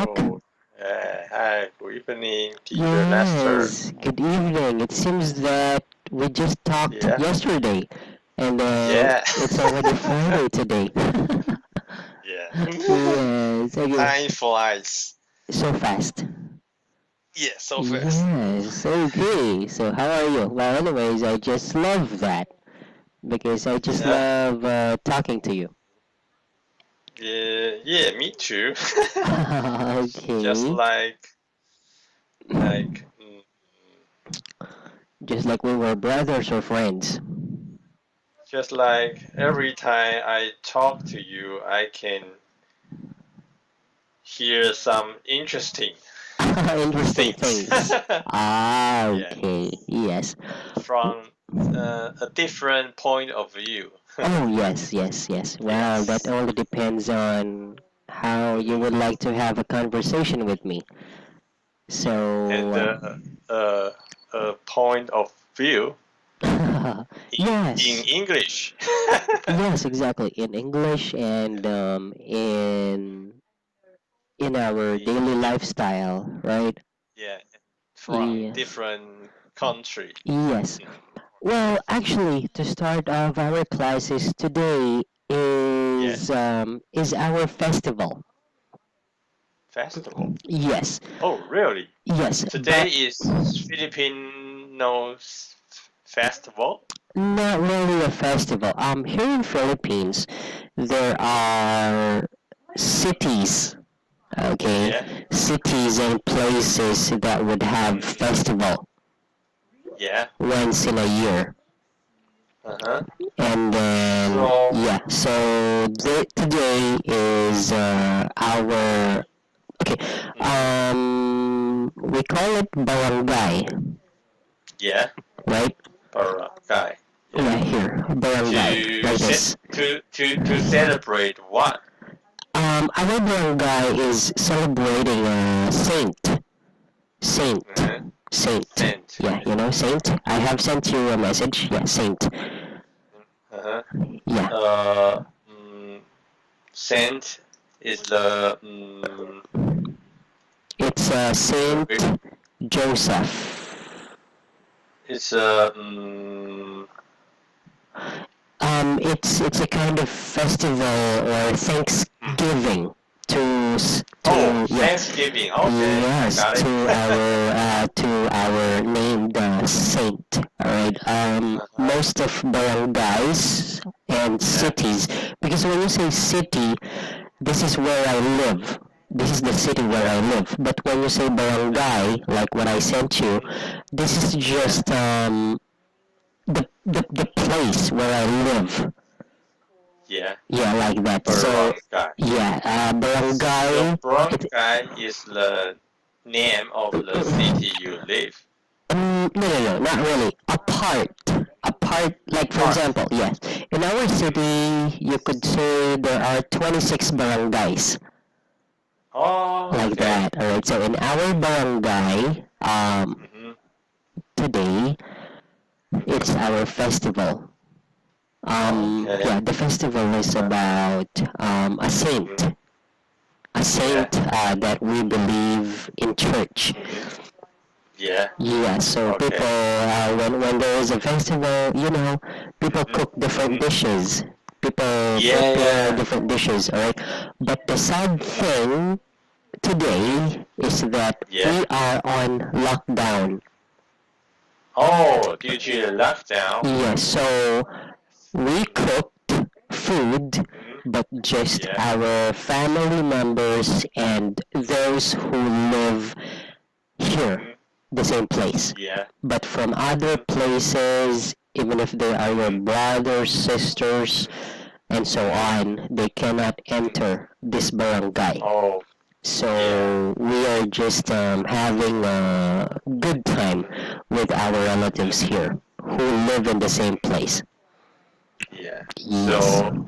back? Oh, hi, good evening, teacher Lester. Yes, good evening. It seems that we just talked Yeah, yesterday, and yeah, it's already Friday today. yeah. Yes, okay. Time flies. So fast. Yeah, so fast. Yes, okay. So how are you? Well, anyways, I just love that because I just Yeah, love talking to you. yeah, yeah. Me too. Just Okay. like, Just like we were brothers or friends. just like every time I talk to you, I can hear some interesting Interesting things. things. Ah, Yeah, okay. Yes. from a different point of view. Oh, yes, yes, yes. Well, that Yes. only depends on how you would like to have a conversation with me. Yeah, and So, uh, a point of view in yes, English. yes, exactly. In English and in our daily In lifestyle, right? yeah, from Yes, different country. yes. Well, actually, to start off our classes today Yeah, is our festival. festival. Yes, Oh, really? yes, Today but is Filipinos festival. not really a festival. Here in Philippines, there are cities, okay, Yeah. cities and places that would have Hmm. festival Yeah. once in a year. Uh-huh. And then, So, yeah, so today is our, okay, mhm. we call it barangay, Yeah, right? barangay. Yeah. Yeah, here, barangay, To like set this. to celebrate what? Our barangay is celebrating a saint, Uh-huh. saint. Saint. Yeah, you know, saint. I have sent you a message. Yeah, saint. Uh-huh. Yeah, Uh, mm, Saint is the it's the Saint Joseph. it's It's a kind of festival or hmm. Thanksgiving Oh, to yeah, Thanksgiving. Okay, I yes, got it. to our named saint. All right. Uh-huh. Most of barangays and Yeah. cities, because when you say city, this is where I live. This is the city where Yeah. I live. But when you say Yeah. barangay, like what I sent you, Hmm. this is Yeah. just the place where I live. Yeah. Yeah, like that. So Barangay. yeah, So barangay. It, barangay is the name of the city you live. no, no, no, not really. Apart. Like for Apart. example, yes, in our Hmm. city, you could say there are 26 barangays, Oh, like okay. that. All right. So in our barangay, Hmm. today it's our festival. Okay. Yeah, the festival is Uh, about hmm. a Yeah. saint that we believe in church. Hmm. Yeah. Yeah, so people, Okay. when there is a festival, people Hmm. cook different Hmm. dishes. People Yeah. prepare Yeah. different dishes, alright? But the sad Hmm. thing today is that Yeah. we are on lockdown. Oh, due to the lockdown. Yeah, so we Hmm. cooked food, Hmm. but just Yeah. our family members and those who live here, Hmm. the same place. Yeah. But from other Hmm. places, even if they are your Hmm. brothers, sisters, and so Hmm. on, they cannot Hmm. enter this barangay. Oh, yeah. So we are just having a good time Hmm. with our Yeah. relatives here who live in the same Hmm. place. Yeah. Yes. So,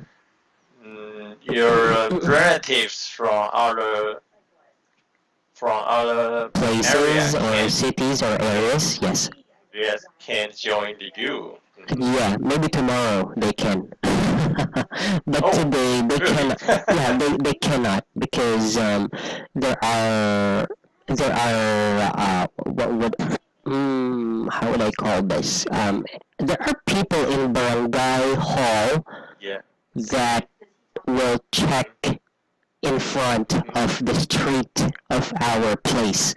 your relatives from other area Places or can cities or can areas, yes. yes can join the you. Hmm. Yeah, maybe tomorrow they can. But Oh, today they really? cannot. Yeah, they cannot because there are what would how would I call this? There are people in barangay hall Yeah. that will check Mhm, in front mhm, of the street of our place.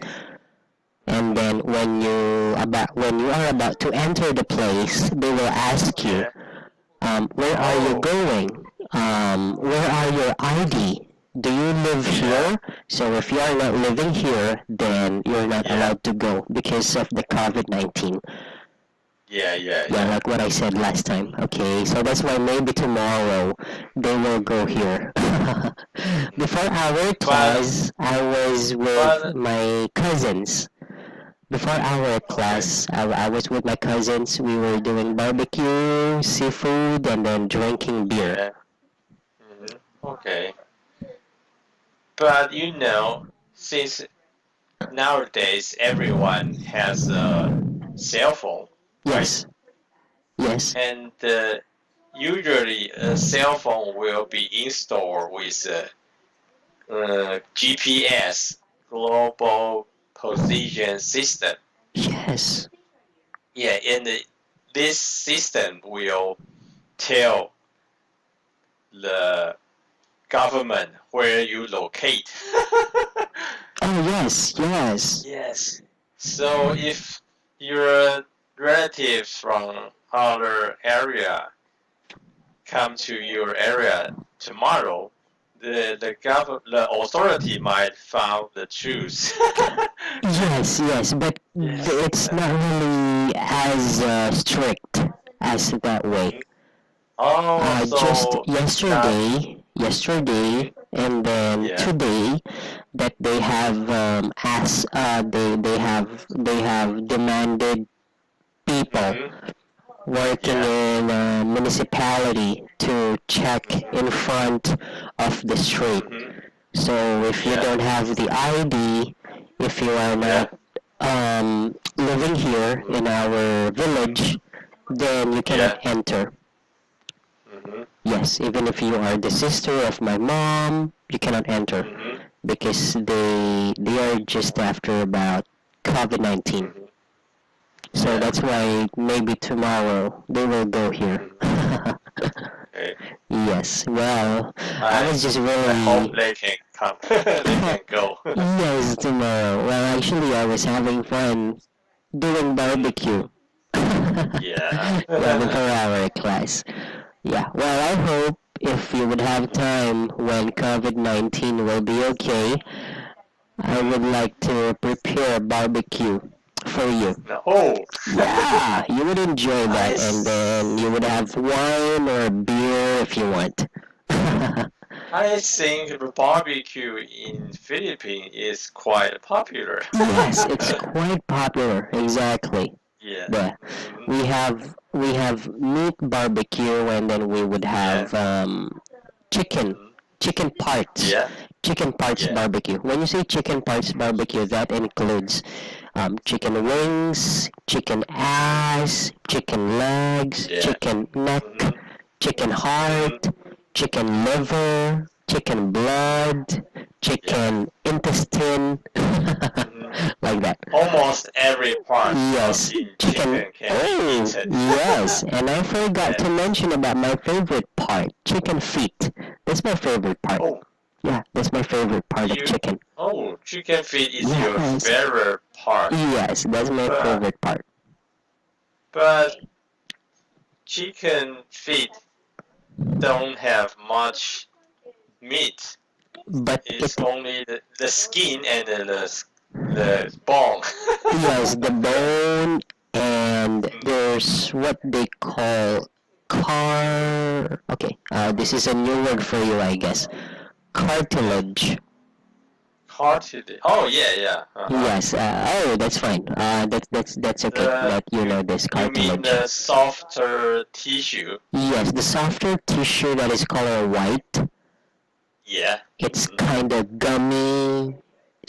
And mhm. then when you are about to enter the place, they will ask you, Yeah. where are you Oh, going? Where are your ID? Do you live yeah. here? So if you are not living here, then you're not Yeah. allowed to go because of the COVID-19. Yeah. Yeah. Yeah, Yeah. like what I said last time. Okay, so that's why maybe tomorrow they will go here. Mhm. Before our But class, I was with but my cousins. Before our okay. class, I was with my cousins. We were doing barbecue, seafood, and then drinking beer. Yeah. Okay. But since nowadays everyone has a cell phone, right? Yes, yes, And usually a cell phone will be installed with GPS, Global Position System. yes. Yeah, and this system will tell the government where you locate. Oh, yes, yes. Yes. So if your relatives from other area come to your area tomorrow, the authority might find the truth. Yes, yes, but Yes. it's not really as strict as that way. Mhm. Oh, Just so not. yesterday, Mhm. and then Yeah. today, that they have they have demanded people Mhm. working Yeah. in a municipality to check Mhm. in front of the street. Mhm. So if you Yeah. don't have the ID, if you are Yeah. not living here Mhm. in our Mhm. village, then you cannot Yeah. enter. Mhm. Yes, even if you are the sister of my mom, you cannot enter Mhm. because they are just after about COVID-19. Mhm. So Yeah. that's why maybe tomorrow they will go here. Mhm. Okay. Yes, well, I I was just I hope really they can come. They can go. yes, tomorrow. Well, actually, I was having fun doing Mhm. barbecue. Yeah. Yeah, before our class. Yeah, well, I hope if you would have time when COVID-19 will be okay, I Mhm. would like to prepare barbecue for you. Oh, Yeah, you would enjoy I that, and then you would have wine or beer if you want. I think the barbecue in Philippines is quite popular. Yes, it's quite popular. Exactly. Yeah. Yeah, Hmm. we have meat barbecue, and then we would Yeah. have chicken Hmm. chicken parts Yeah. chicken parts Yeah. barbecue. When you say chicken parts barbecue, that includes chicken wings, chicken Hmm. ass, chicken legs, Yeah. chicken neck, Hmm. chicken Hmm. heart, chicken liver, chicken blood, Yeah. chicken intestine, Hmm. like that. Almost every part of Yes, in chicken. chicken can be Oh, eaten. yes. And I forgot Yeah. to mention about my favorite part, chicken feet. That's my favorite part. Oh, Yeah, that's my favorite part of you. chicken. Oh, chicken feet is your Yes. favorite part, Yes, that's my but favorite part. but chicken feet don't have much meat. But It's it, only the skin and the bone. yes, the bone, and Mhm. there's what they call okay, this is a new word for you, I guess. Yeah. Cartilage. Cartilage. Oh yeah, yeah. Uh-huh. Yes. Oh, that's fine. That's okay. The That you you know this you mean cartilage. the softer tissue? Yes, the softer tissue that is color white. Yeah. It's Hmm. kind of gummy.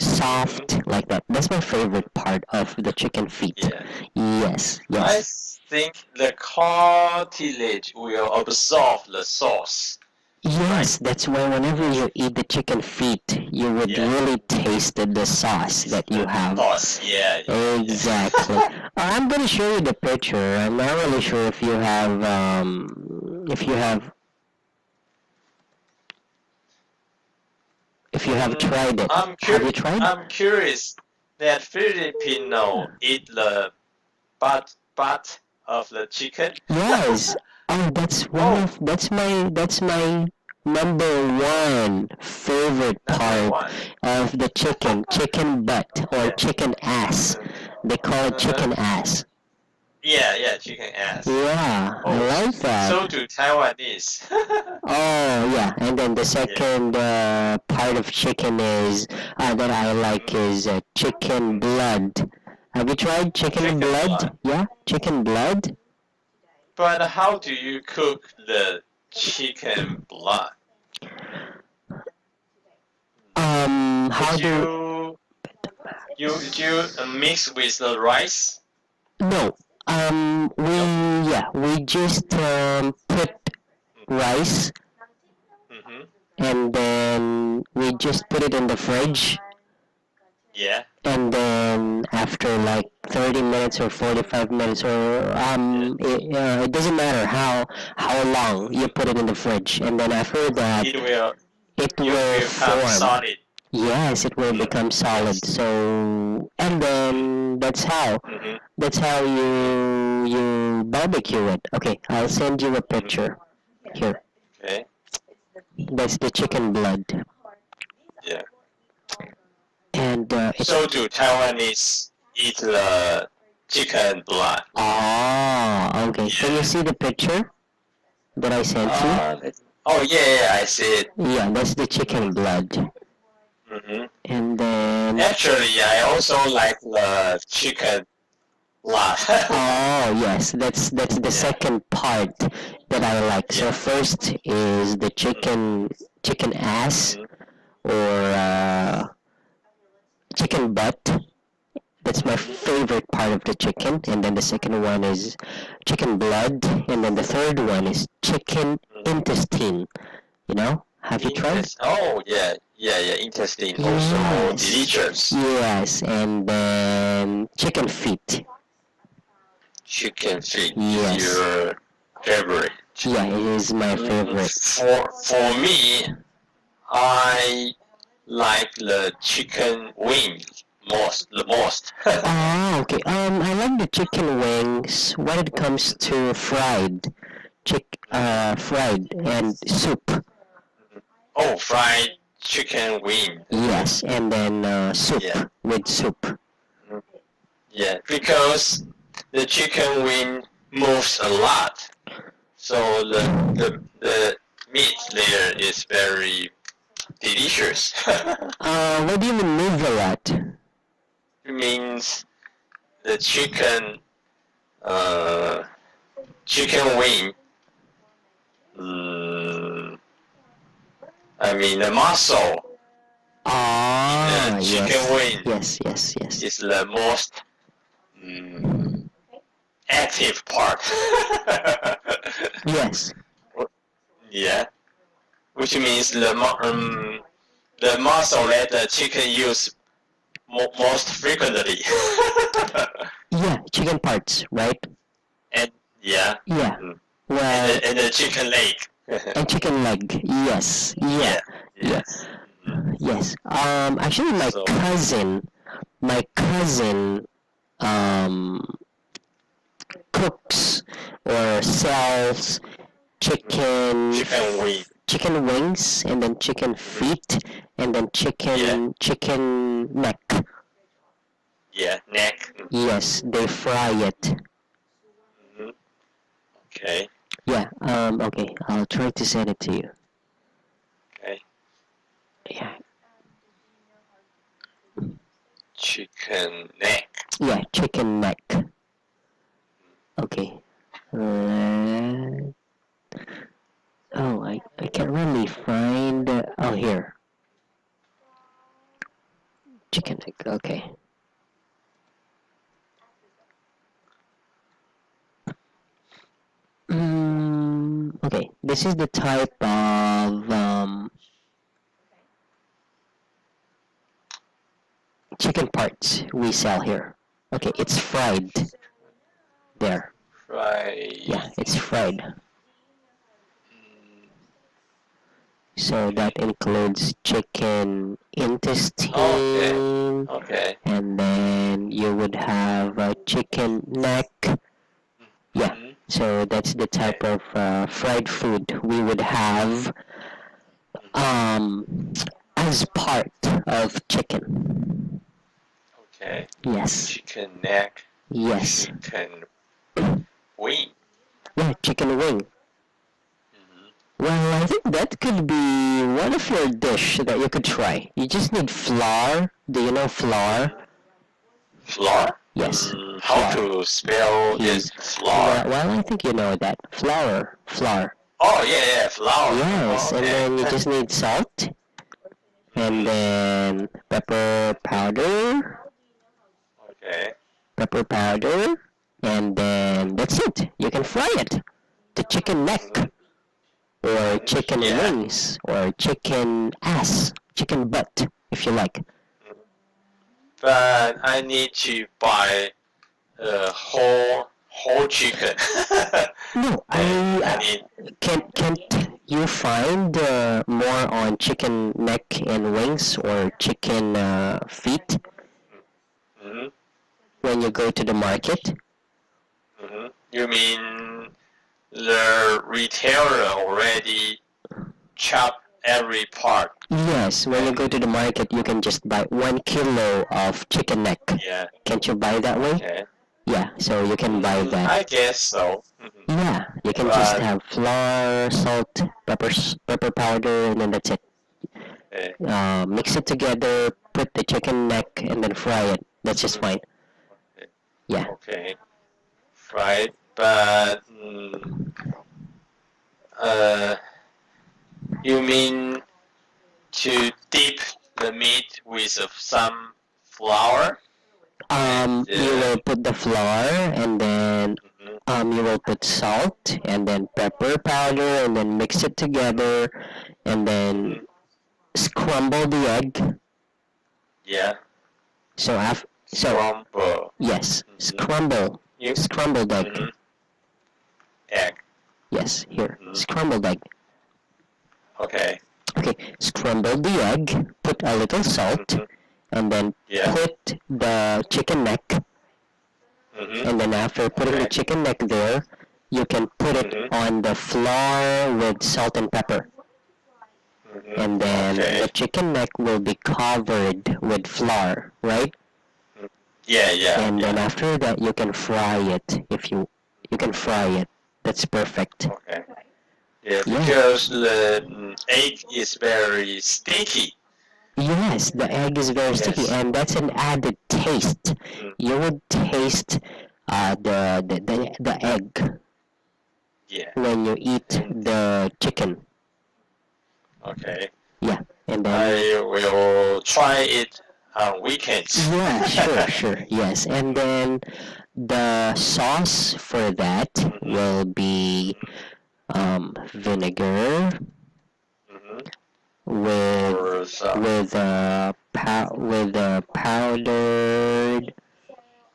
Mhm. soft like that. That's my favorite part of the chicken feet. Yeah. Yes, I yes. think the cartilage will absorb the sauce, right? Yes, that's why whenever you eat the chicken feet, you would Yeah. really taste the sauce It's that you the have. sauce. Yeah, yeah, Exactly. yeah. I'm gonna show you the picture. I'm not really sure if you have Mm, tried it. I'm Have cur- you tried? I'm curious that Filipino eat the butt of the chicken. Yes. Oh, Oh, that's my number one favorite number part one. of the chicken butt or Yeah. chicken ass. Uh, They call it uh-huh. chicken ass. Yeah, yeah, chicken ass. Yeah, I Oh, like that. so do Taiwanese. Oh, yeah. And then the Yeah. second part of chicken is that I like Mhm. is chicken blood. Have you tried chicken Chicken blood. blood? Yeah, chicken blood. But how do you cook the chicken blood? How Would do? you mix with the rice? No. We No. yeah, we just put rice Mm-hmm. and then we just put it in the fridge Yeah. and then after like 30 minutes or 45 minutes or Yeah. it doesn't matter how long you put it in the fridge and then after that It will it you will will come form. solid. Yes, it will Mm. become solid. Yes. So and Mm. then Mm-hmm. that's how Mm. you barbecue it. Okay, I'll send you a Mm. picture here. Okay. That's the chicken blood Yeah. and it's So do Taiwanese eat the chicken blood? oh okay. Can you Yeah. see the picture that I sent you? Oh yeah, yeah, I see it. Yeah, that's the chicken blood. Mm-hmm. And then Actually, I also like the chicken blood. oh yes, that's the Yeah. second part that I like. So Yeah. first is the chicken ass Mm-hmm. or chicken butt. That's my Mm-hmm. favorite part of the chicken. And then the second one is chicken blood. And then the third one is chicken intestine. You know? Have you tried? Oh yeah, yeah, yeah. Interesting. Also Yes. delicious. Yes. And then chicken feet. Chicken feet is Yes. your favorite. Yeah, it is my favorite. For me, I like the chicken wing the most. Oh, okay. I like the chicken wings when it comes to fried and soup. Oh, fried chicken wing. Yes, and then soup Yeah, with soup. yeah. Because the chicken wing moves a lot, so the meat there is very delicious. What do you mean move a lot? It means the uh, chicken wing. Mm, I mean the muscle in Ah, the chicken yes, wing yes, yes, yes. is the most mm, active part. Yes. Yeah, which means the muscle that the chicken use most frequently. Yeah, chicken parts, right? And yeah, Yeah. mm. Well, And the chicken leg. and chicken leg. Yes. Yeah. Yeah, Yeah. yes. Mhm. Yes. Actually, So my cousin, um, cooks or sells chicken chicken wing. chicken wings and then chicken feet and then Yeah, chicken neck. yeah, neck. Yes, they fry it. Mhm. Okay, Yeah. Okay. I'll try to send it to you. okay. Yeah. Chicken neck. Yeah. Chicken neck. Okay. Uh, oh, I can't really find. Oh, here. chicken neck. Okay. Okay. This is the type of chicken parts we sell here. Okay, it's fried. There. Fried. Yeah, it's fried. Mm, So that includes chicken intestine, okay. and then you would have chicken neck. Yeah, Mhm. so that's the type of fried food we would have um, as part of chicken. Okay. Yes, Chicken neck. yes. Chicken wing. Yeah, chicken wing. Mhm. Well, I think that could be one of your dish that you could try. You just need flour. Do you know flour? Flour? Yes. How Flour. to spell this flour? Well, I think you know that. Flour. Flour. Oh, yeah, flour. Yes, Oh, and okay. then you just need salt, and then Okay. pepper powder, and then that's it. You can fry it. The chicken neck, or chicken Yeah. wings, or chicken ass, chicken butt, if you like. But I need to buy a whole chicken. No, I need. can't you find more on chicken neck and wings or chicken feet Mhm. when you go to the market? Mhm. You mean the retailer already chop every part? Yes, when you go to the market, you can just buy 1 kilo of chicken neck. Yeah. Can't you buy that way? Okay. Yeah, so you can buy that. I guess so. Mhm. Yeah, you can just But have flour, salt, pepper powder, and then that's it. okay. Mix it together, put the chicken neck, and then fry it. That's just fine. Okay. Yeah. Okay. Fried, but uh, you mean to dip the meat with some flour? You will put the flour, and then you will put salt, and then pepper powder, and then mix it together, and then scramble the egg. Yeah. So Scramble. yes, You. scrambled egg. Egg. Yes, here, scrambled egg. Okay. Okay, scramble the egg, put a little salt, and then Yeah. put the chicken neck, and then after putting the chicken neck there, you can put it on the flour with salt and pepper. And then the chicken neck will be covered with flour, right? Yeah, yeah. And then after that, you can fry it. If you can fry it, that's perfect. Okay. Yeah, because the egg is very sticky. Yes, the egg is very sticky, and that's an added taste. You would taste the egg Yeah. when you eat the chicken. Okay. Yeah, and then I will try it on weekends. yeah, sure, yes, and then the sauce for that will be vinegar with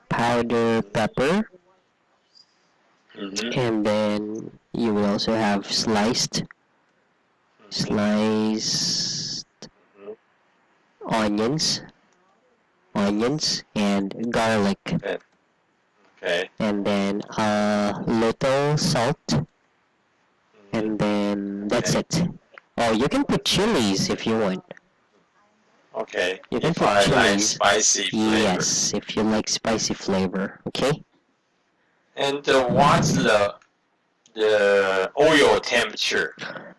powdered pepper, and then you will also have sliced onions and garlic, Okay. and then a little salt, and then that's it. Oh, you can put chilies if you want. Okay. You can If put I like chilies. spicy flavor. Yes, if you like spicy flavor. Okay. And what's the oil temperature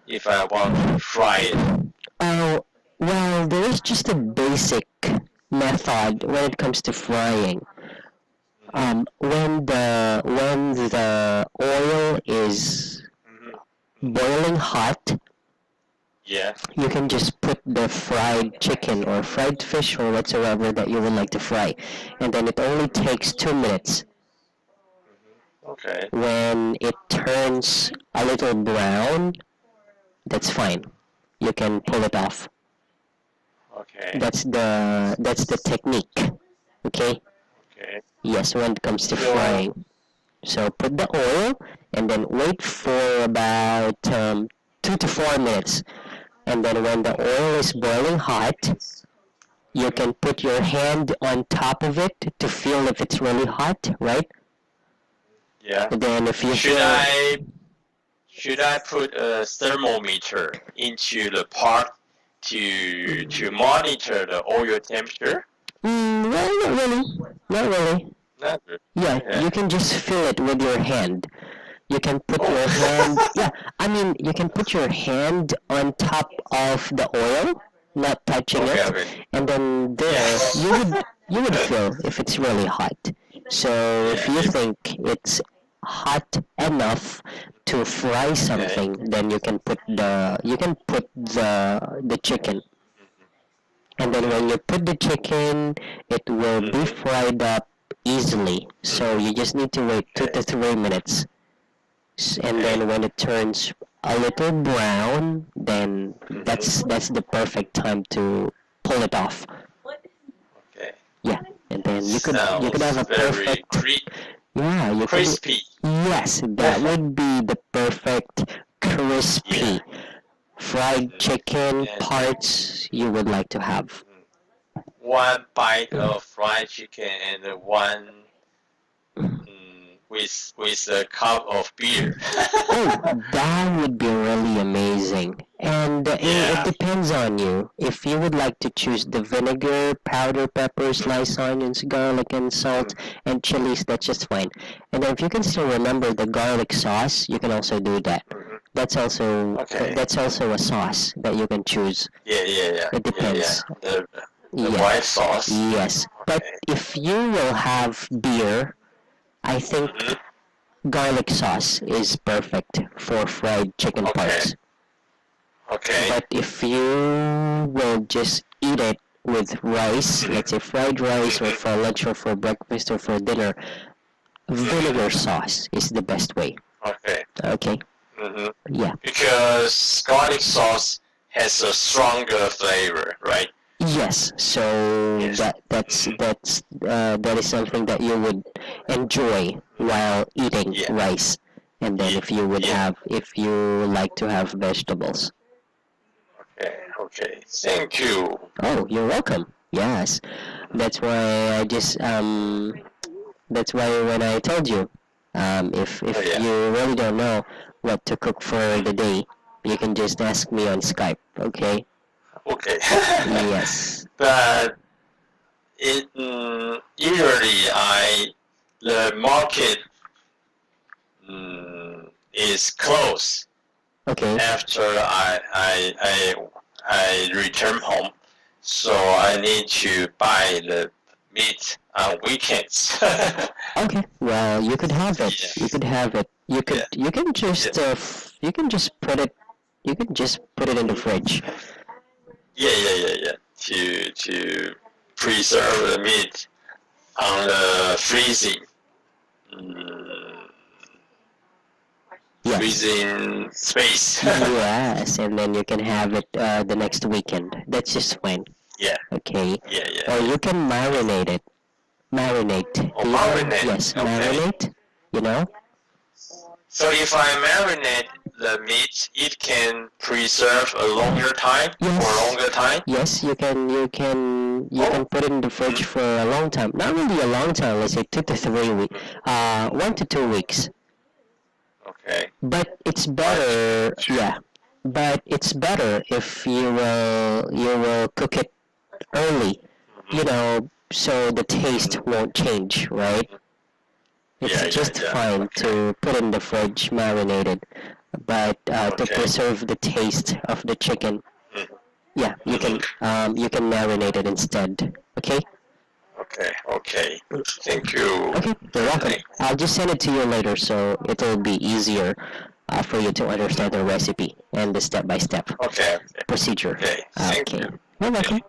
if I want to fry it? Oh, well, there is just a basic method when it comes to frying. When the oil is boiling hot, Yeah. you can just put the fried chicken or fried fish or whatsoever that you would like to fry, and then it only takes 2 minutes. Okay. When it turns a little brown, that's fine. You can pull it off. Okay. That's the technique. Okay? Okay. Yes, when it comes to So, frying. So put the oil and then wait for about 2 to 4 minutes. And then when the oil is boiling hot, you can put your hand on top of it to feel if it's really hot, right? yeah. And then if you Should feel should I put a thermometer into the pot to monitor the oil temperature? well, not really. Not really. Not really. Yeah, Yeah. you can just feel it with your hand. You can put Oh. your hand, yeah, I mean, you can put your hand on top of the oil, not touching Okay, it, okay. and then there, Yes. you would feel if it's really hot. So if Yeah, you if- think it's hot enough to fry something, then you can put the chicken. And then when you put the chicken, it will be Mhm. fried up easily. So you just need to wait 2 to 3 minutes. And Okay. then when it turns a little brown, then that's the perfect time to pull it off. Okay. Yeah, and then you could have a Sounds very perfect, yeah, you could, crispy. yes, that would be the perfect crispy fried chicken And parts you would like to have. one bite of fried chicken and one with a cup of beer. Oh, that would be really amazing. And it Yeah. depends on you. If you would like to choose the vinegar, powder pepper, sliced onions, garlic, and salt, and chilies, that's just fine. And then if you can still remember the garlic sauce, you can also do that. Mhm. That's also Okay. that's also a sauce that you can choose. Yeah. It depends. The Yeah. white sauce. Yes. But Okay. if you will have beer, I think Mhm. garlic sauce is perfect for fried chicken Okay. parts. Okay. But if you will just eat it with rice, let's say fried rice or for lunch or for breakfast or for dinner, vinegar sauce is the best way. Okay. Okay? hmm Yeah. Because garlic sauce has a stronger flavor, right? Yes. So Yes. that is something that you would enjoy while eating Yeah. rice. And then if you like to have vegetables. Okay. Thank you. Oh, you're welcome. Yes. That's why that's why when I told you, if Oh, yeah. you really don't know what to cook for the day, you can just ask me on Skype, okay? Okay. Yes. But usually the market is closed Okay. after I return home, so I need to buy the meat on weekends. Okay. Well, you could have it. Yeah. You could have it. You can just you can just put it in the fridge. Yeah. To preserve the meat on the freezing. Yes. Freezing space. Yes, and then you can have it the next weekend. That's just fine. Yeah. Okay. Yeah. Or you can marinate it. Marinate. Oh, Do you know? marinate. Yes, Okay. marinate. You know? So if I marinate the meat, it can preserve a longer time Yes. for a longer time. Yes, you can put it in the fridge for a long time. Not really a long time. Let's say 2 to 3 weeks. 1 to 2 weeks. Okay. But it's better. Yeah. But it's better if you will cook it early. You know, so the taste won't change, right? It's just fine Okay. to put in the fridge marinated, but to Okay. preserve the taste of the chicken, yeah, you can marinate it instead. Okay? Okay. Thank you. Okay, you're welcome. I'll just send it to you later, so it'll be easier for you to understand the recipe and the step-by-step Okay. procedure. Okay. Thank you. You're welcome.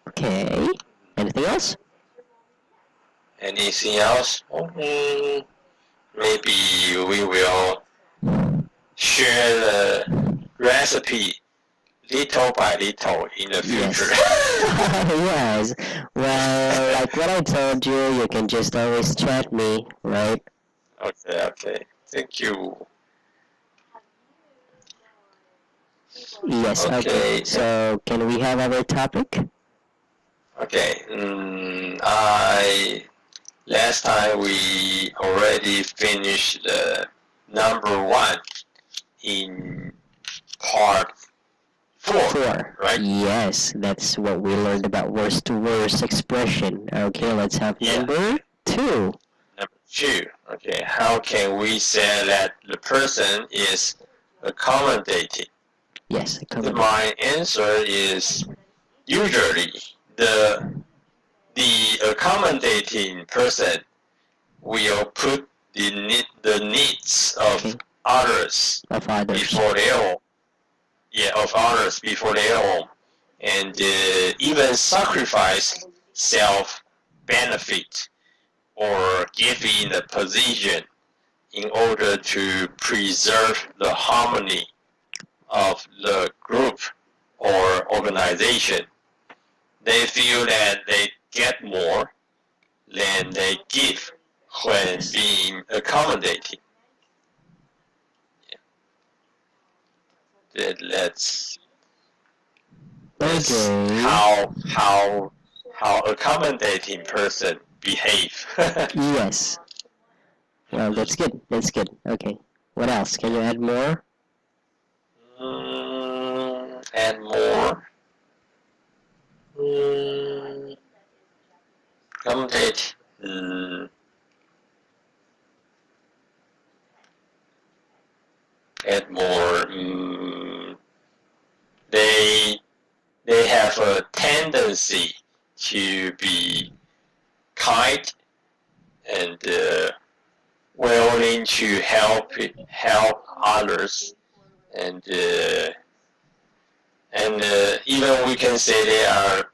Okay. Anything else? Anything else? Maybe we will share the recipe little by little in the future. Yes. Well, like what I told you, you can just always chat me, right? Okay. Thank you. Yes. Okay. So can we have our topic? Okay. Last time we already finished the number 1 in part 4, right? Yes, that's what we learned about worst-to-worst expression. Okay, let's have number 2. Number 2. Okay. How can we say that the person is accommodating? Yes, accommodating. My answer is usually the accommodating person will put the needs of others before their own. Of others before their own, and even sacrifice self-benefit or giving the position in order to preserve the harmony of the group or organization. They feel that they get more than they give when being accommodating. Let's how accommodating person behave. Yes. Well, that's good. That's good. Okay. What else? Can you add more? Add more. Accommodate. Add more. They have a tendency to be kind and willing to help others, and even we can say they are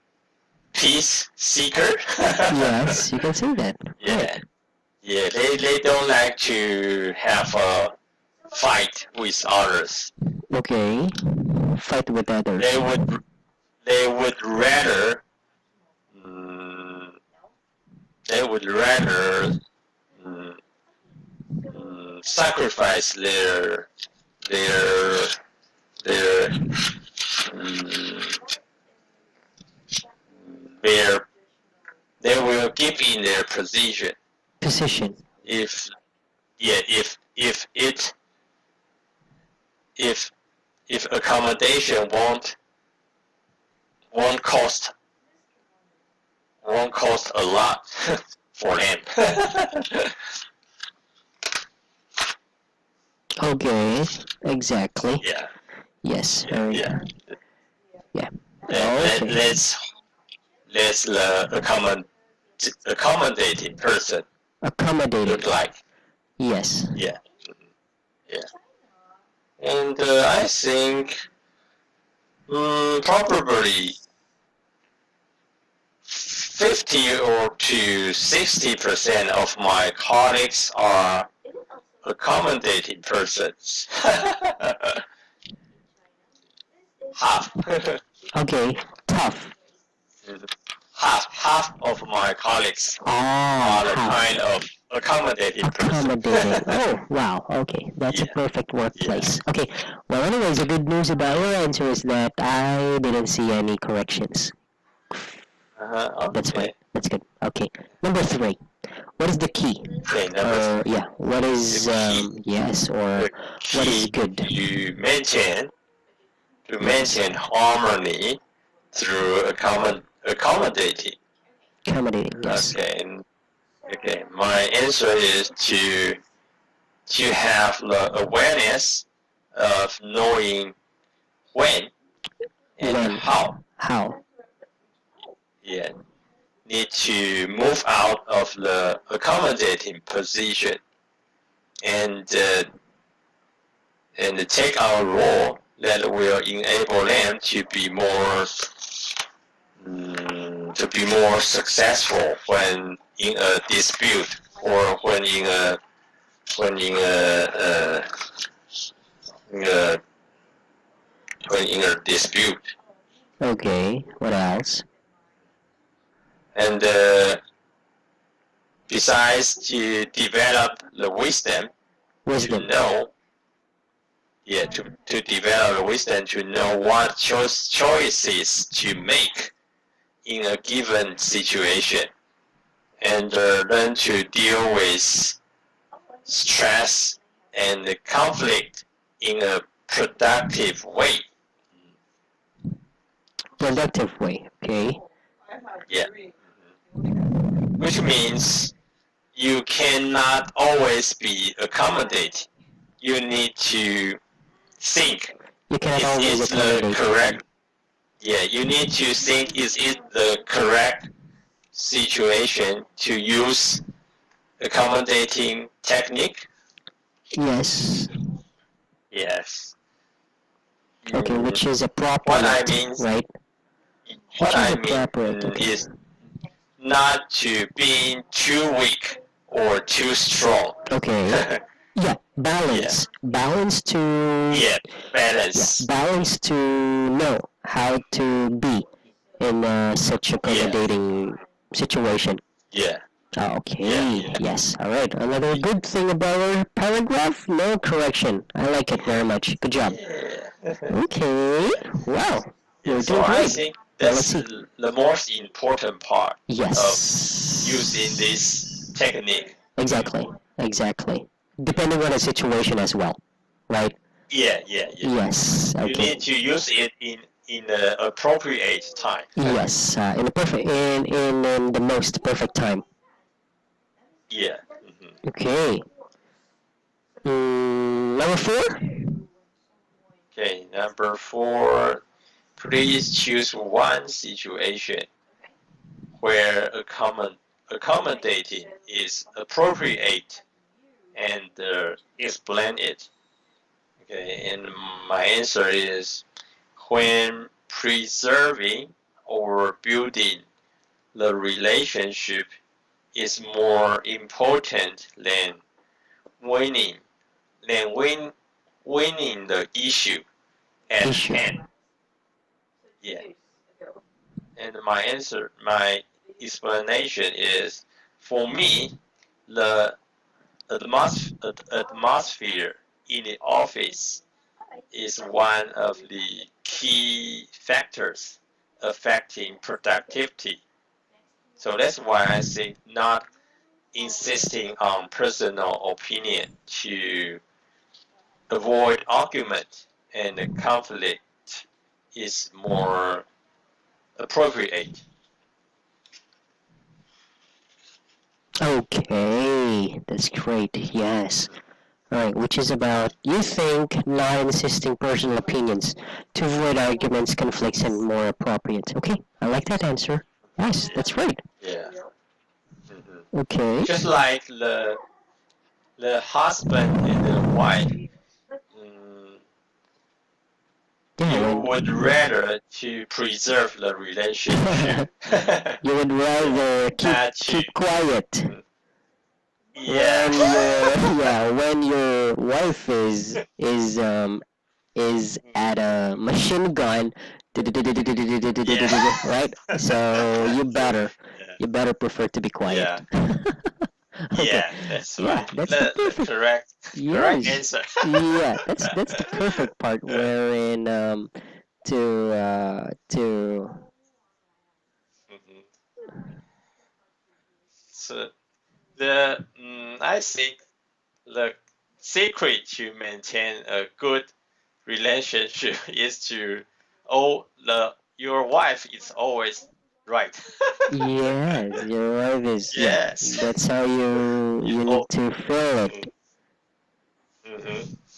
peace seeker. Yes, you can say that. Yeah. They don't like to have a fight with others. Okay. Fight with others. They would rather sacrifice their they will give in their position if accommodation won't cost a lot for them. Okay, exactly. Yeah. Yes. Yeah. Okay. Let's the accommodating person look like. Yes. Yeah. And I think probably 50 or to 60% of my colleagues are accommodating persons. Half. Okay, tough. Half of my colleagues are the kind of accommodating person. Oh, wow. Okay, that's a perfect workplace. Okay, well, anyways, the good news about your answer is that I didn't see any corrections. Okay. That's fine. That's good. Okay, number 3. What is the key? What is yes, or what is good? To maintain harmony through accommodating. Yes. Okay. My answer is to have the awareness of knowing when and how. Yeah. Need to move out of the accommodating position and and take our role that will enable them to be more successful when in a dispute or when in a dispute. Okay, what else? And besides to develop the wisdom to know, to develop the wisdom to know what choices to make in a given situation, and learn to deal with stress and conflict in a productive way. Productive way, okay? Yeah. Which means you cannot always be accommodating. You need to think. You cannot Is always it the accommodate. correct? Yeah, you need to think. Is it the correct situation to use accommodating technique? Yes. Yes. Okay, which is appropriate, What I mean, right? what Which is I appropriate, mean okay. is not to be too weak or too strong. Okay. Yeah, balance. Balance to Yeah, balance. balance to know how to be in such accommodating situation. Yeah. Okay, Yeah. yes, alright. Another good thing about our paragraph, no correction. I like it very much. Good job. Yeah. Okay, wow. You're So doing I great. think Now, let's that's see. the most important part Yes. using this technique. Exactly, exactly. Depending on the situation as well, right? Yeah. Yes, You okay. need to use it in the appropriate time. Yes, in the perfect, in the most perfect time. Yeah. Okay. Number 4? Okay, number 4. Please choose one situation where accommodating is appropriate and explain it. Okay, and my answer is when preserving or building the relationship is more important than winning winning the issue at hand. Yeah. And my explanation is, for me, the atmosphere in the office is one of the key factors affecting productivity. So that's why I think not insisting on personal opinion to avoid argument and conflict is more appropriate. Okay, that's great. Yes. Alright, which is about you think not insisting personal opinions to avoid arguments, conflicts, and more appropriate. Okay, I like that answer. Yes, that's right. Yeah. Okay. Just like the husband and the wife, you would rather to preserve the relationship. You would rather keep quiet. Yeah. When your wife is at a machine gun, right? So you better prefer to be quiet. Okay. Yeah, that's Yeah, right. that's the The perfect. correct Yes. answer. Yeah, that's the perfect part wherein to So the I think the secret to maintain a good relationship is to your wife is always right. yes, your wife is Yes. that's how you need to feel it.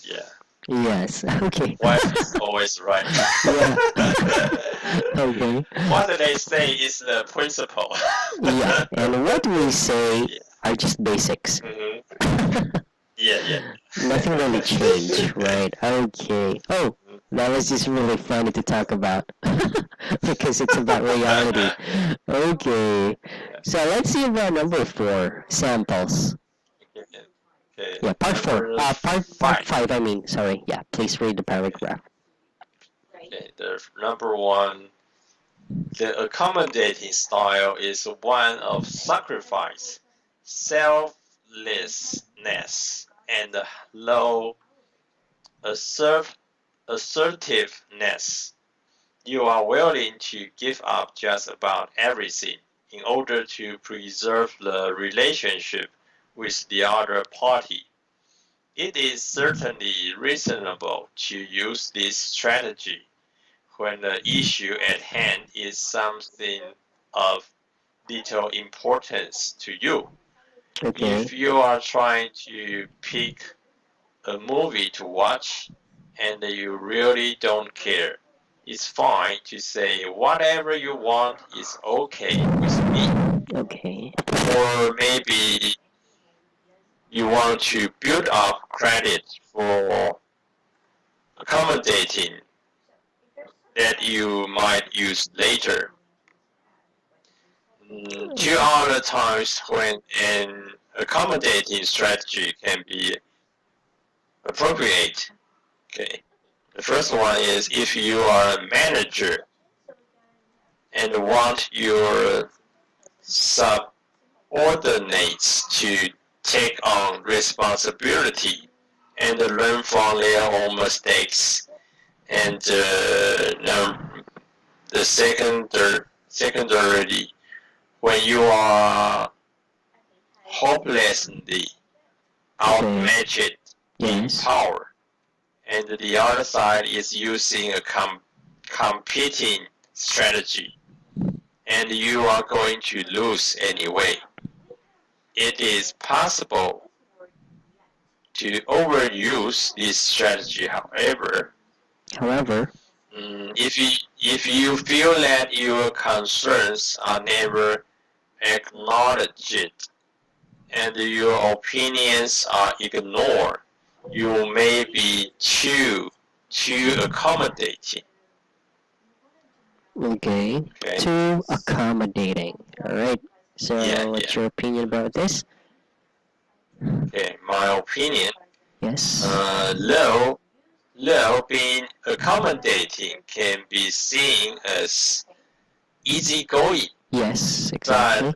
Yeah. Yes. Okay. Wife is always right. Yeah. Okay. What they say is the principle. Yeah, and what we say Yeah. are just basics. Yeah. Nothing really changed, right? Okay. Oh, that was just really funny to talk about because it's about reality. Okay. So let's see about number 4, samples. Okay. Yeah, part 4. Number Part five. 5, I mean. Sorry. Yeah, please read the paragraph. Okay. The number 1. The accommodating style is one of sacrifice, selflessness, and low assertiveness. You are willing to give up just about everything in order to preserve the relationship with the other party. It is certainly reasonable to use this strategy when the issue at hand is something of little importance to you. Okay. If you are trying to pick a movie to watch and you really don't care, it's fine to say whatever you want is okay with me. Okay. Or maybe you want to build up credit for accommodating that you might use later. Two other times when an accommodating strategy can be appropriate. Okay. The first one is if you are a manager and want your subordinates to take on responsibility and learn from their own mistakes. And the secondarily, when you are hopelessly outmatched in Yes. power, and the other side is using a competing strategy, and you are going to lose anyway. It is possible to overuse this strategy, however. However, If you feel that your concerns are never acknowledged and your opinions are ignored, you may be too accommodating. okay, Okay. too accommodating. All right. So, Yeah, what's yeah. your opinion about this? Okay, my opinion. Yes. Though being accommodating can be seen as easygoing, Yes, exactly.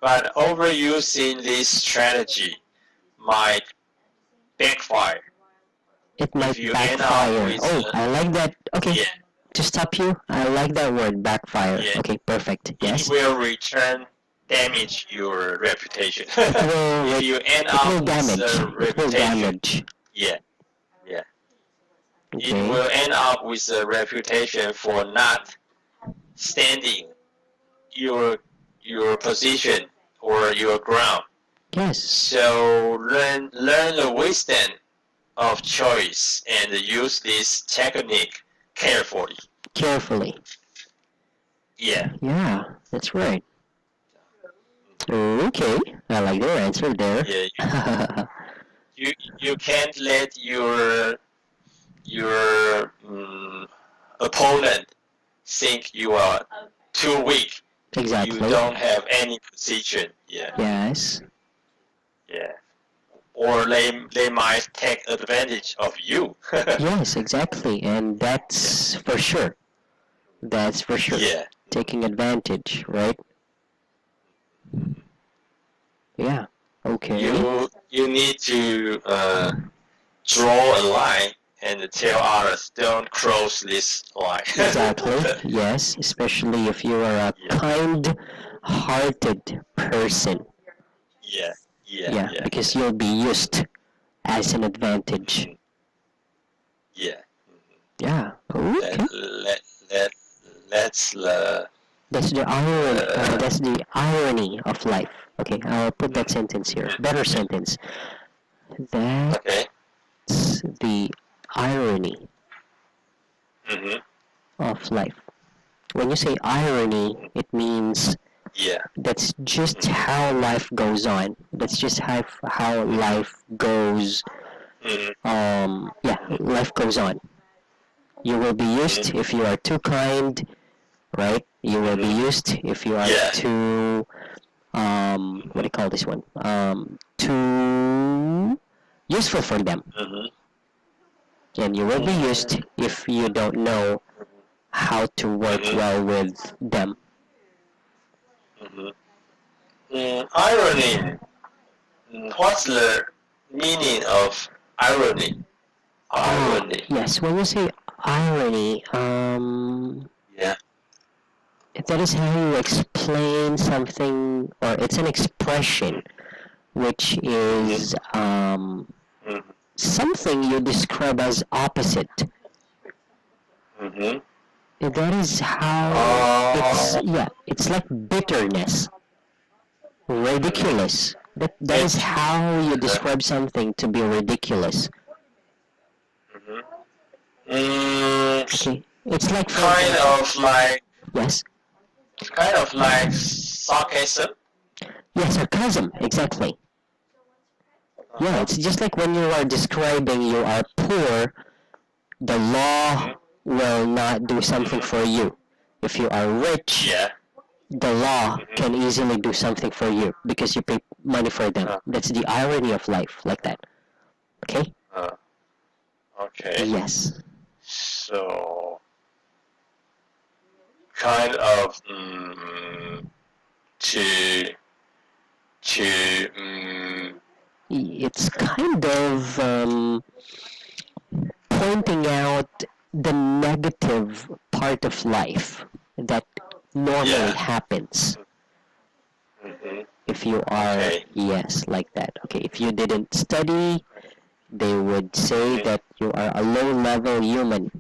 but overusing this strategy might backfire It if might you end up backfire. with Oh, I like that. Okay, yeah, to stop you, I like that word, backfire. yeah. Okay, perfect. It Yes. will return damage your reputation. It will, If you end it will up with damage. a It will reputation, damage. yeah, yeah. It Okay. will end up with a reputation for not standing your position or your ground. Yes. So learn the wisdom of choice and use this technique carefully. Carefully. Yeah. Yeah, that's right. Okay, I like your answer there. Yeah. You can't let your opponent think you are too weak. You Exactly. don't have any position. Yeah. Yes. Yeah. Or they might take advantage of you. Yes, exactly. And that's for sure. That's for sure. Yeah. Taking advantage, right? Yeah. Okay. You need to draw a line and tell others don't cross this line. Exactly. Yes, especially if you are a Yeah. kind-hearted person. Yeah. Yeah. Yeah, Yeah. because you'll be used as an advantage. Mhm. Yeah. Yeah. Okay. Let's That's the irony. That's the irony of life. Okay, I'll put that sentence here. Better sentence. That's okay. the irony Mm-hmm. of life. When you say irony, it means Yeah. that's just how life goes on. That's just how life goes life goes on. You will be used if you are too kind, right? You will be used if you are Yeah. too, what do you call this one? Too useful for them. And you will be used if you don't know how to work well with them. Irony. What's the meaning of irony? Irony. Yes, when you say irony, Yeah. that is how you explain something, or it's an expression, which is something you describe as opposite. That is how it's like bitterness, ridiculous. That is how you describe something to be ridiculous. Okay, it's like Kind of like yes, sarcasm. yes, sarcasm, exactly. Yeah, it's just like when you are describing you are poor, the law will not do something for you. If you are rich, Yeah. the law can easily do something for you because you pay money for them. That's the irony of life, like that. Okay? Okay. Yes. So kind of to It's kind of pointing out the negative part of life that normally happens. If you are, yes, like that. Okay, if you didn't study, they would say that you are a low-level human.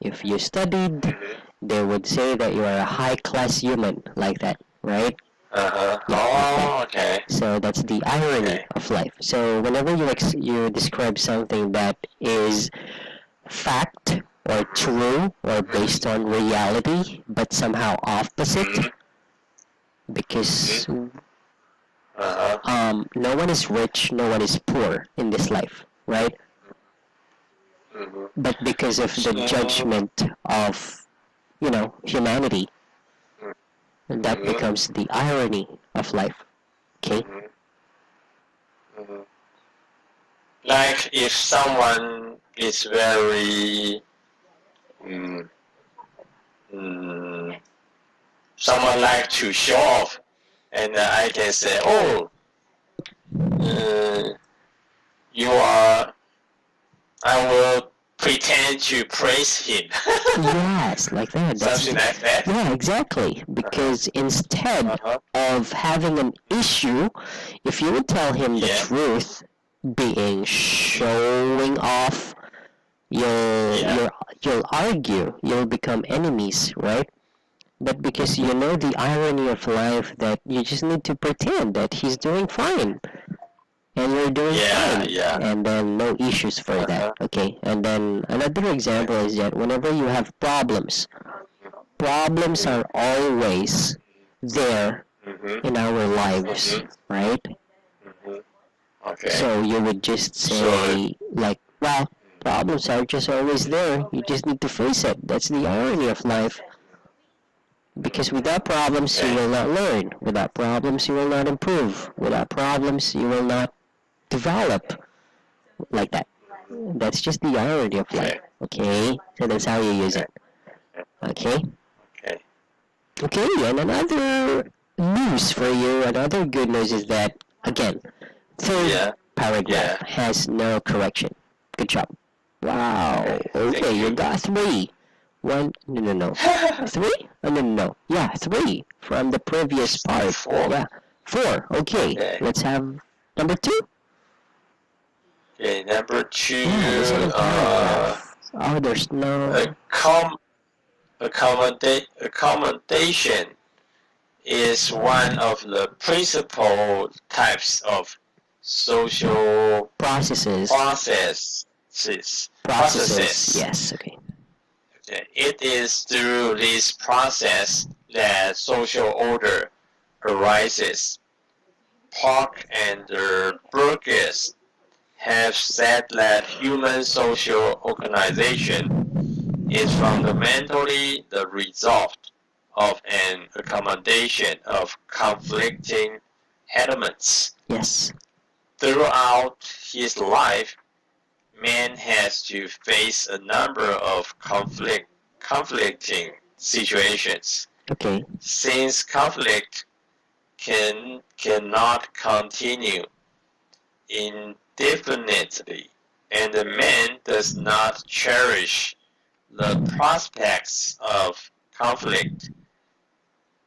If you studied, they would say that you are a high-class human, like that, right? Okay. So that's the irony of life. So whenever you describe something that is fact or true or based on reality, but somehow opposite, because no one is rich, no one is poor in this life, right? But because of the judgment of, humanity, that becomes the irony of life. Okay? Like if someone is very someone like to show off, and I can say, oh, you are. I will pretend to praise him. Yes, like that. Something like that. Yeah, exactly. Because instead of having an issue, if you would tell him the truth, being showing off, you'll argue, you'll become enemies, right? But because you know the irony of life that you just need to pretend that he's doing fine. And you're doing fine. And then no issues for that. Okay. And then another example is that whenever you have problems are always there in our lives, right? Okay. So you would just say like, well, problems are just always there. You just need to face it. That's the irony of life. Because without problems, you will not learn. Without problems, you will not improve. Without problems, you will not develop, like that. That's just the irony of life. Okay? So that's how you use it. Okay? Okay, and another news for you, another good news is that, again, third paragraph has no correction. Good job. Wow. Okay, you got 3. 1, no. 3? Oh, no. Yeah, 3 from the previous part. 4. Yeah, 4. Okay, let's have number 2. Okay, number 2. There's no... Accommodation is one of the principal types of social processes. Yes, okay. It is through this process that social order arises. Park and the burgess have said that human social organization is fundamentally the result of an accommodation of conflicting elements. Yes. Throughout his life, man has to face a number of conflicting situations. Okay. Since conflict cannot continue indefinitely, and the man does not cherish the prospects of conflict,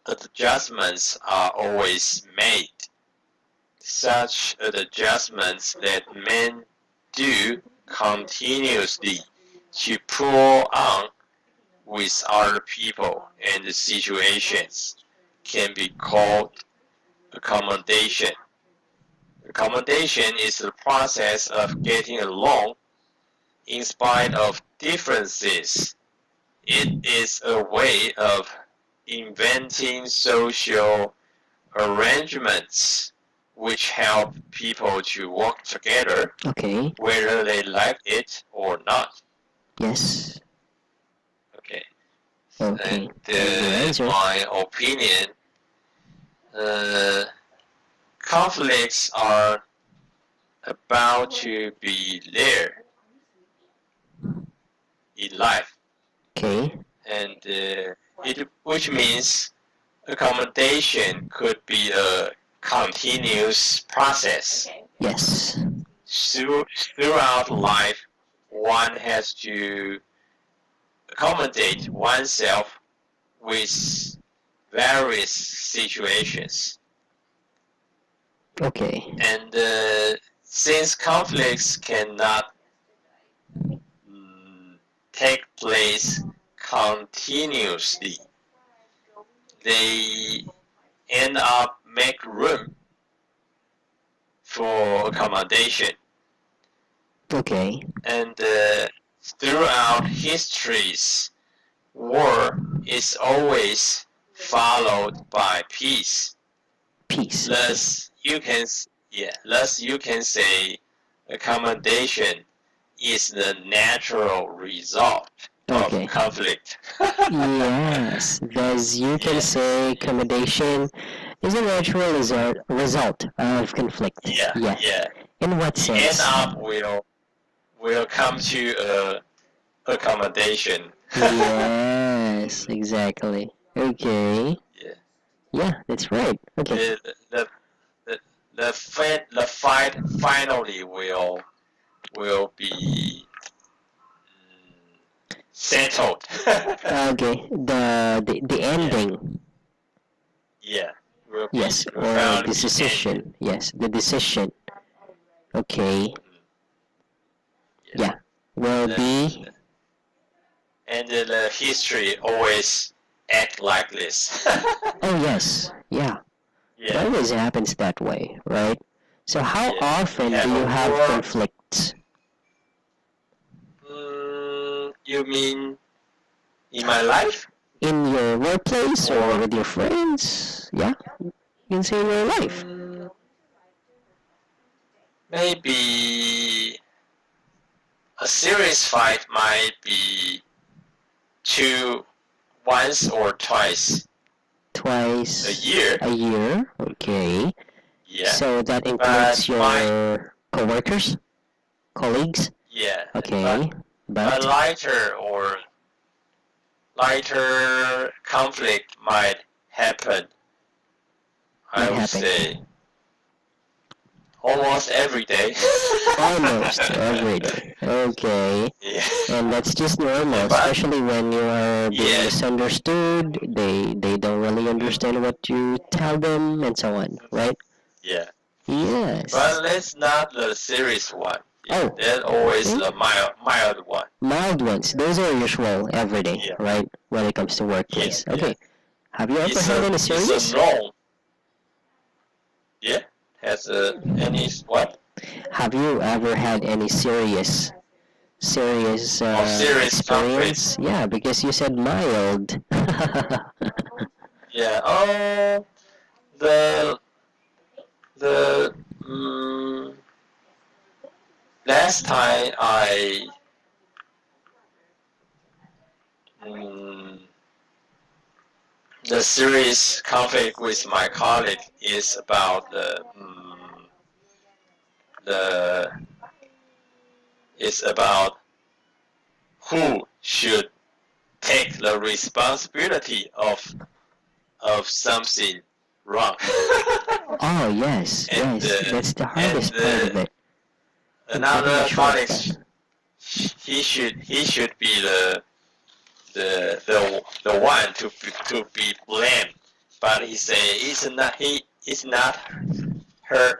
adjustments are always made. Such adjustments that men do continuously to pull on with other people and situations can be called accommodation. Accommodation is the process of getting along in spite of differences. It is a way of inventing social arrangements which help people to work together, Okay. whether they like it or not. Yes. Okay. Okay. And my opinion, conflicts are about to be there in life, Okay. and which means accommodation could be a continuous process. Yes. Throughout life, one has to accommodate oneself with various situations. Okay. And since conflicts cannot take place continuously, they end up make room for accommodation. Okay. And throughout histories, war is always followed by peace. Peace. Thus, you can say accommodation is the natural result of conflict. Yes. Thus, you can say accommodation is a natural result of conflict. Yeah. In what sense? End up will come to accommodation. Yes, exactly. Okay. Yeah. Yeah, that's right. Okay. The fight finally will be settled. Okay. The ending. Yeah. Will Yes, be or found the be ended. decision. Yes, the decision. Okay. Yeah. Will be. And the history always act like this. Oh yes. Yeah. It Yeah. always happens that way, right? So how Yeah. often We do you a have war. conflicts? You mean in my life? In your workplace or with your friends? Yeah. You can say in your life. Maybe a serious fight might be once or twice Twice a year. A year. Okay. Yeah. So that includes your coworkers, colleagues. Yeah. Okay. But lighter conflict might happen. I would say almost every day. Almost every day. Okay. Yeah. And that's just normal, especially when you are being misunderstood. They don't really understand what you tell them, and so on, right? Yeah. Yes. But that's not the serious one. Oh. That's always the mild one. Mild ones. Those are usual every day, right? When it comes to workplace. Okay. Have you ever had any serious? It's a norm. Yeah. Has any what? Have you ever had any serious serious experience? Yeah, because you said mild. Yeah. Oh, the last time mm, the series conflict with my colleague is about the it's about who should take the responsibility of something wrong. Oh yes, And, yes, that's the hardest part of it. Another Sure, colleague, but- he should be the one to be blamed, but he say it's not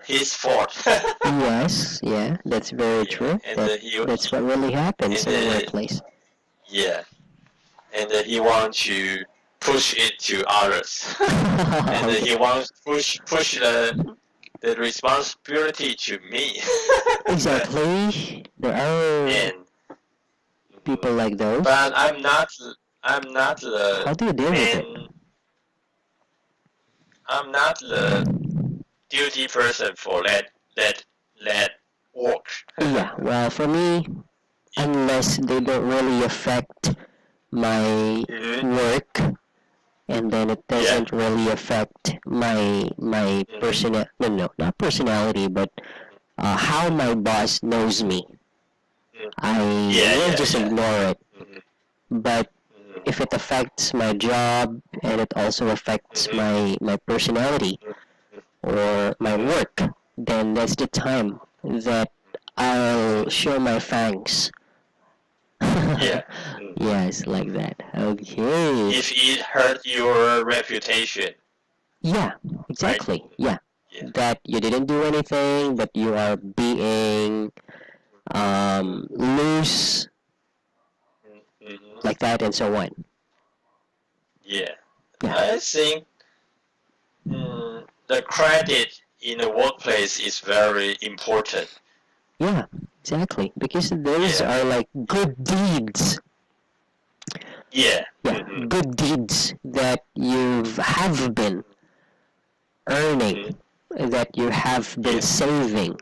his fault. Yes, yeah, that's very Yeah, true. and, That's what really happens in the and, workplace. Yeah, and he wants to push it to others, and he wants push the responsibility to me. Exactly. There are And people like those. but I'm not the How do you deal with it? main. I'm not the duty person for that work. Yeah, well, for me, unless they don't really affect my Mhm. work, and then it doesn't really affect my no, not personality, but how my boss knows me. I will just ignore it. Mhm. But Mhm. if it affects my job and it also affects my personality or my work, then that's the time that I'll show my fangs. Yeah. Yes, like that. Okay. If it hurt your reputation. Yeah, exactly. Yeah. Yeah. That you didn't do anything, but you are being loose, Mhm. like that, and so on. Yeah. Yeah. I think the credit in the workplace is very important. Yeah, exactly. Because those Yeah. are like good deeds. Yeah. Yeah, good deeds that you have been earning, that you have been Yeah. saving.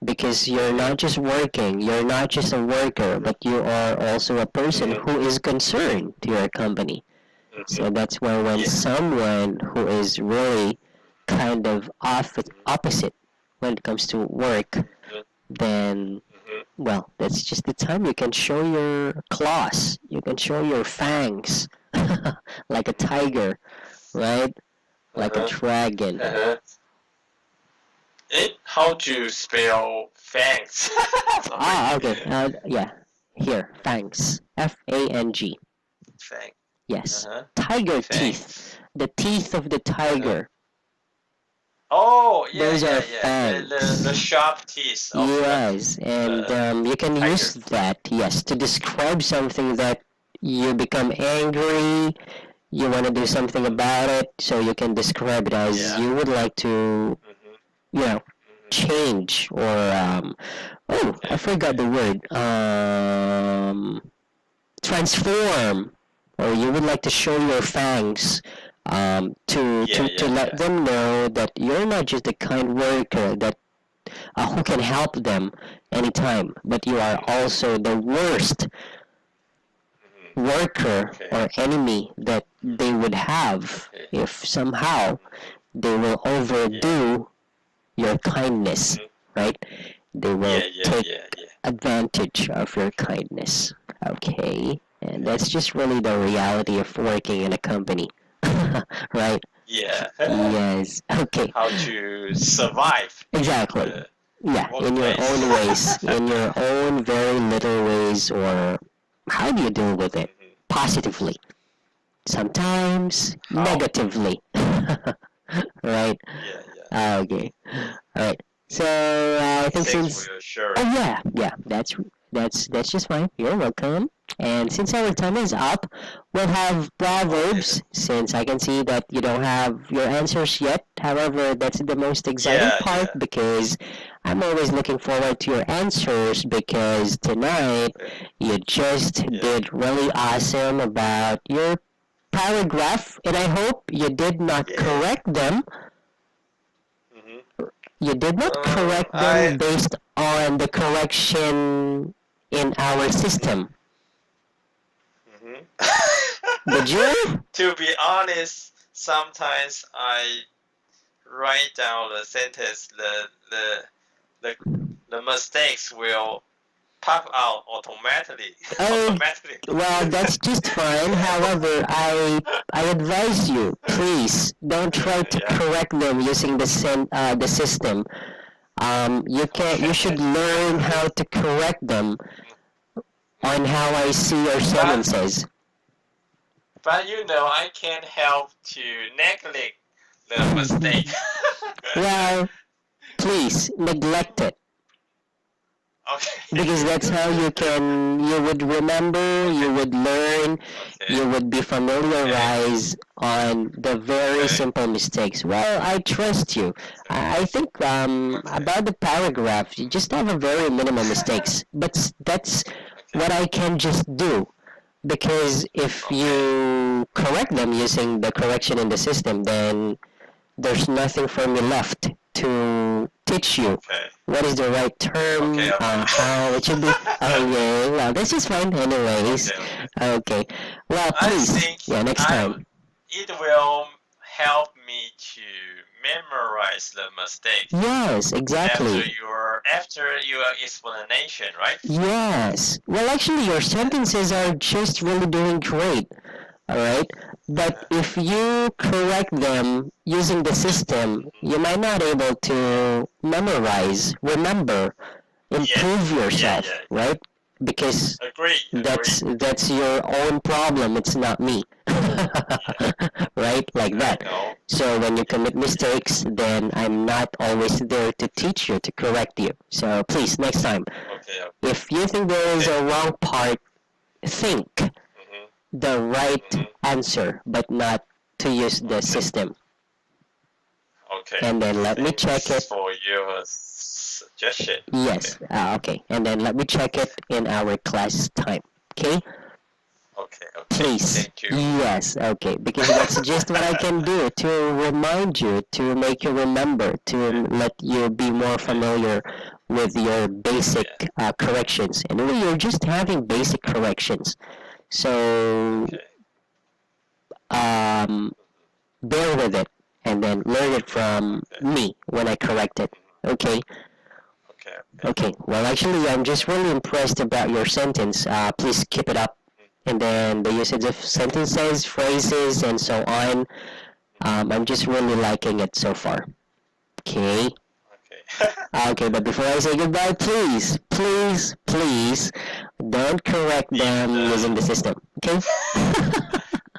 Because you're not just working, you're not just a worker, but you are also a person who is concerned to your company. So that's why when Yeah. someone who is really kind of opposite when it comes to work, then, well, that's just the time you can show your claws, you can show your fangs, like a tiger, right? Like a dragon. How to spell fangs? Ah, okay. Yeah. Here, fangs. F-A-N-G. Fang. Yes. Tiger teeth. The teeth of the tiger. Oh, yeah, Those yeah, are yeah. fangs. The sharp teeth of Yes, and you can tiger. use that, yes, to describe something that you become angry, you want to do something about it, so you can describe it as you would like to, you know, change or, oh, I forgot the word, transform, or you would like to show your fangs to let them know that you're not just a kind worker that who can help them anytime, but you are also the worst worker or enemy that they would have if somehow they will overdo your kindness, right? They will take advantage of your kindness. Okay, and that's just really the reality of working in a company, right? Yeah. Yes. Okay. How to survive. Exactly. Yeah, in your workplace. own ways, in your own very little ways, or how do you deal with it? Positively. Sometimes negatively. Right? Yeah. Okay. Alright. So I think Thanks since for your sharing. oh yeah, that's just fine. You're welcome. And since our time is up, we'll have Proverbs, since I can see that you don't have your answers yet. However, that's the most exciting part because I'm always looking forward to your answers because tonight you just did really awesome about your paragraph, and I hope you did not correct them. You did not correct them based on the correction in our system. Did you? To be honest, sometimes I write down the sentence, the mistakes will pop out automatically. Oh, well, that's just fine. However, I advise you, please don't try to correct them using the system. You should learn how to correct them on how I see your sentences. But I can't help to neglect the mistake. Well, please neglect it. Okay. Because that's how you would remember, you would learn, you would be familiarized on the very simple mistakes. Well, I trust you. I think about the paragraph, you just have a very minimal mistakes, but that's what I can just do. Because if you correct them using the correction in the system, then there's nothing for me left to teach you what is the right term, how it should be. Okay, well, this is fine anyways. Okay, well, please, next time. It will help me to memorize the mistake. Yes, exactly. After your explanation, right? Yes. Well, actually, your sentences are just really doing great. Alright? But if you correct them using the system, you might not able to remember, improve yourself, right? Because that's your own problem, it's not me. Right? Like that. So when you commit mistakes, then I'm not always there to teach you, to correct you. So please, next time, if you think there is a wrong part, think the right answer, but not to use the system. Okay. And then let me check it. For your suggestion. Yes. Okay. And then let me check it in our class time. Okay. Okay. Please. Thank you. Yes. Okay. Because that's just what I can do to remind you, to make you remember, to let you be more familiar with your basic corrections. And really, you're just having basic corrections. So, bear with it, and then learn it from me when I correct it. Okay? Okay. Well, actually, I'm just really impressed about your sentence. Please keep it up. And then the usage of sentences, phrases, and so on. I'm just really liking it so far. Okay? Okay, but before I say goodbye, please, don't correct them using the system. Okay?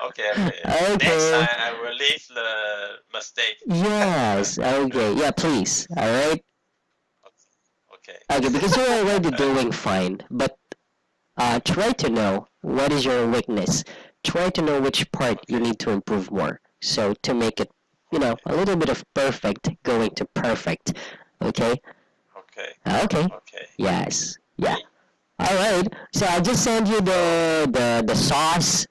Okay. Next time I will leave the mistake. Yes. Okay. Yeah, please. All right. Okay, because you're already doing fine, but try to know what is your weakness. Try to know which part you need to improve more. So to make it, a little bit of perfect going to perfect. Okay? Okay. Yes. Yeah. All right. So I'll just send you the sauce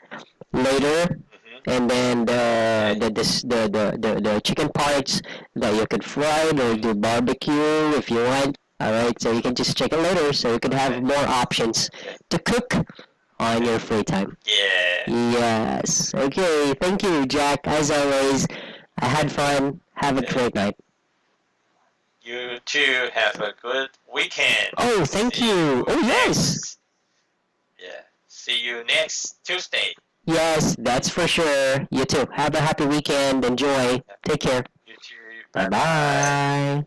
later, and then the chicken parts that you could fry or do barbecue if you want. All right. So you can just check it later, so you can have more options to cook on your free time. Yeah. Yes. Okay. Thank you, Jack. As always, I had fun. Have a great night. You too have a good weekend. Oh, thank you. Oh, yes. Yeah. See you next Tuesday. Yes, that's for sure. You too. Have a happy weekend. Enjoy. Take care. You too. Bye-bye.